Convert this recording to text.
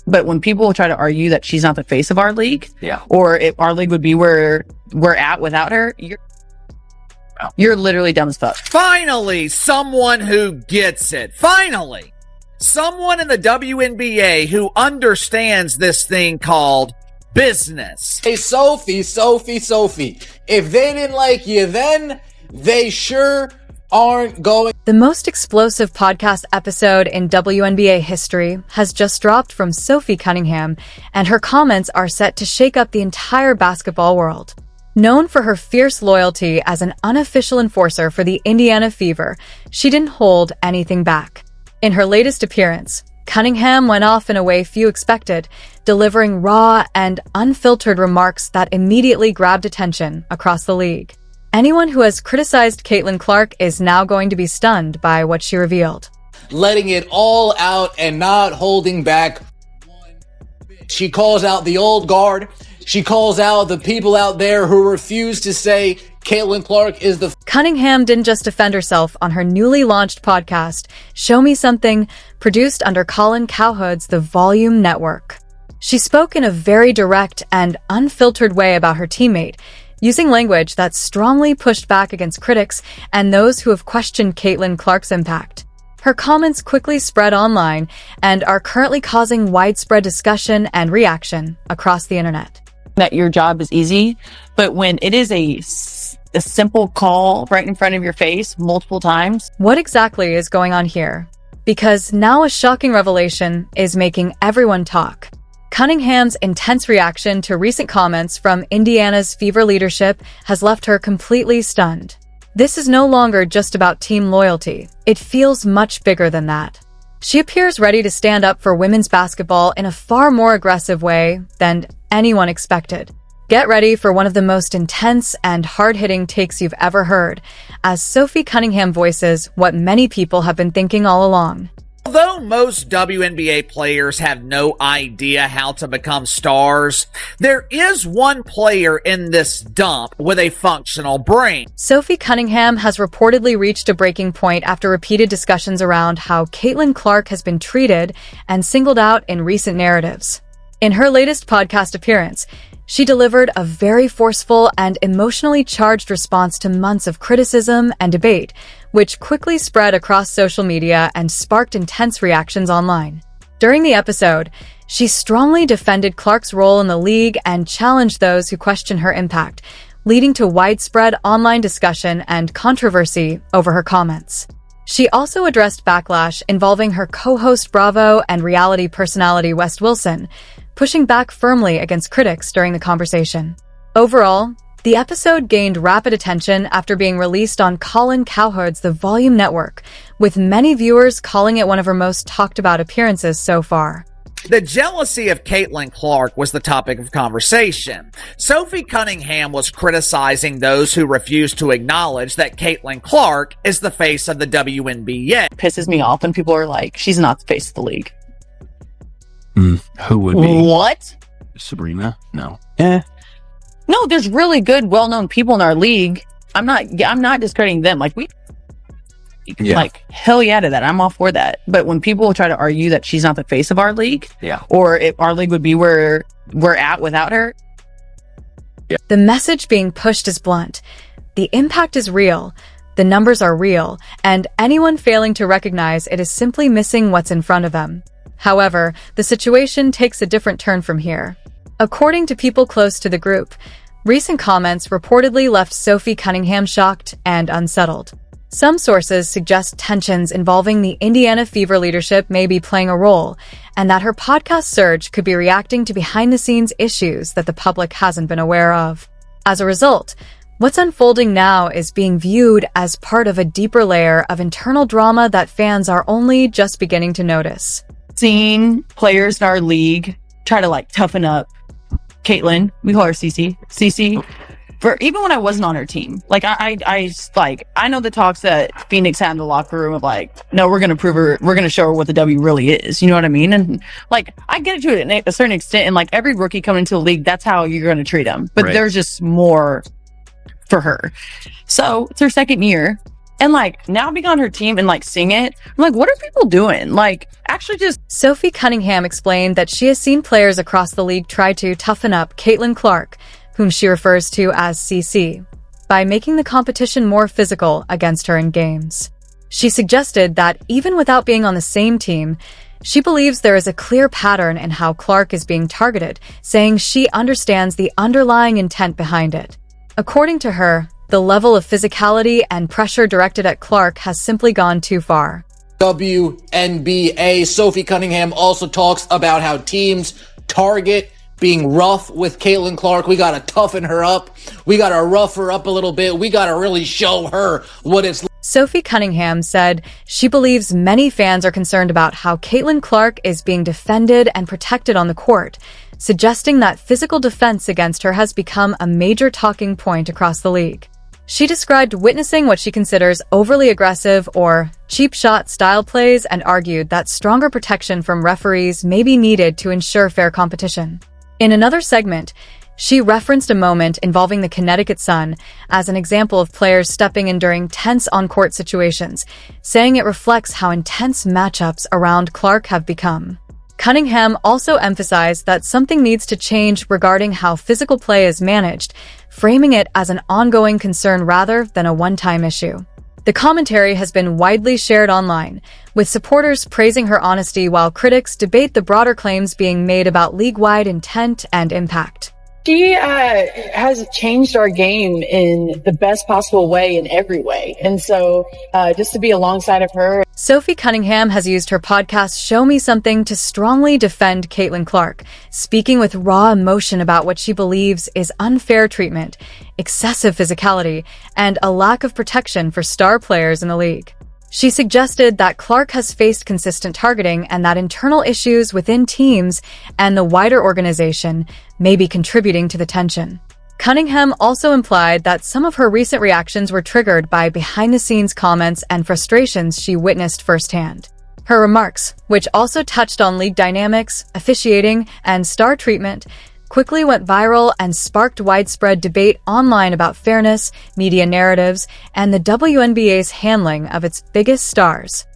But when people try to argue that she's not the face of our league, Yeah. or if our league would be where we're at without her, you're literally dumb as fuck. Finally, someone who gets it. Finally, someone in the WNBA who understands this thing called business. Hey, Sophie. If they didn't like you then, they sure aren't going. The most explosive podcast episode in WNBA history has just dropped from Sophie Cunningham, and her comments are set to shake up the entire basketball world. Known for her fierce loyalty as an unofficial enforcer for the Indiana Fever, she didn't hold anything back. In her latest appearance, Cunningham went off in a way few expected, delivering raw and unfiltered remarks that immediately grabbed attention across the league. Anyone who has criticized Caitlin Clark is now going to be stunned by what she revealed. Letting it all out and not holding back. She calls out the old guard. She calls out the people out there who refuse to say Caitlin Clark is the... Cunningham didn't just defend herself on her newly launched podcast, Show Me Something, produced under Colin Cowherd's The Volume Network. She spoke in a very direct and unfiltered way about her teammate, using language that strongly pushed back against critics and those who have questioned Caitlin Clark's impact. Her comments quickly spread online and are currently causing widespread discussion and reaction across the internet. That your job is easy, but when it is a simple call right in front of your face multiple times. What exactly is going on here? Because now a shocking revelation is making everyone talk. Cunningham's intense reaction to recent comments from Indiana's Fever leadership has left her completely stunned. This is no longer just about team loyalty. It feels much bigger than that. She appears ready to stand up for women's basketball in a far more aggressive way than anyone expected. Get ready for one of the most intense and hard-hitting takes you've ever heard, as Sophie Cunningham voices what many people have been thinking all along. Although most WNBA players have no idea how to become stars, there is one player in this dump with a functional brain. Sophie Cunningham has reportedly reached a breaking point after repeated discussions around how Caitlin Clark has been treated and singled out in recent narratives. In her latest podcast appearance, she delivered a very forceful and emotionally charged response to months of criticism and debate, which quickly spread across social media and sparked intense reactions online. During the episode, she strongly defended Clark's role in the league and challenged those who question her impact, leading to widespread online discussion and controversy over her comments. She also addressed backlash involving her co-host Bravo and reality personality West Wilson, pushing back firmly against critics during the conversation. Overall, the episode gained rapid attention after being released on Colin Cowherd's The Volume Network, with many viewers calling it one of her most talked about appearances so far. The jealousy of Caitlin Clark was the topic of conversation. Sophie Cunningham was criticizing those who refused to acknowledge that Caitlin Clark is the face of the WNBA. It pisses me off when people are like, she's not the face of the league. Who would be? What? Sabrina? No. No, there's really good, well-known people in our league. I'm not discrediting them. Like hell yeah to that. I'm all for that. But when people try to argue that she's not the face of our league, or if our league would be where we're at without her. The message being pushed is blunt. The impact is real. The numbers are real, and anyone failing to recognize it is simply missing what's in front of them. However, the situation takes a different turn from here. According to people close to the group, recent comments reportedly left Sophie Cunningham shocked and unsettled. Some sources suggest tensions involving the Indiana Fever leadership may be playing a role, and that her podcast surge could be reacting to behind-the-scenes issues that the public hasn't been aware of. As a result, what's unfolding now is being viewed as part of a deeper layer of internal drama that fans are only just beginning to notice. Seen players in our league try to toughen up Caitlin. We call her Cece. For even when I wasn't on her team, I know the talks that Phoenix had in the locker room of no, we're gonna prove her, we're gonna show her what the W really is. You know what I mean? And I get it to a certain extent. And every rookie coming into the league, that's how you're gonna treat them. But there's just more for her. So it's her second year. And like now being on her team and like seeing it, I'm like, what are people doing? Like actually just Sophie Cunningham explained that she has seen players across the league try to toughen up Caitlin Clark, whom she refers to as CC, by making the competition more physical against her in games. She suggested that even without being on the same team, she believes there is a clear pattern in how Clark is being targeted, saying she understands the underlying intent behind it. According to her, the level of physicality and pressure directed at Clark has simply gone too far. WNBA Sophie Cunningham also talks about how teams target being rough with Caitlin Clark. We gotta toughen her up. We gotta rough her up a little bit. We gotta really show her what it's like. Sophie Cunningham said she believes many fans are concerned about how Caitlin Clark is being defended and protected on the court, suggesting that physical defense against her has become a major talking point across the league. She described witnessing what she considers overly aggressive or cheap shot style plays and argued that stronger protection from referees may be needed to ensure fair competition. In another segment, she referenced a moment involving the Connecticut Sun as an example of players stepping in during tense on-court situations, saying it reflects how intense matchups around Clark have become. Cunningham also emphasized that something needs to change regarding how physical play is managed, framing it as an ongoing concern rather than a one-time issue. The commentary has been widely shared online, with supporters praising her honesty while critics debate the broader claims being made about league-wide intent and impact. She has changed our game in the best possible way in every way. And so just to be alongside of her. Sophie Cunningham has used her podcast Show Me Something to strongly defend Caitlin Clark, speaking with raw emotion about what she believes is unfair treatment, excessive physicality, and a lack of protection for star players in the league. She suggested that Clark has faced consistent targeting and that internal issues within teams and the wider organization may be contributing to the tension. Cunningham also implied that some of her recent reactions were triggered by behind-the-scenes comments and frustrations she witnessed firsthand. Her remarks, which also touched on league dynamics, officiating, and star treatment, quickly went viral and sparked widespread debate online about fairness, media narratives, and the WNBA's handling of its biggest stars.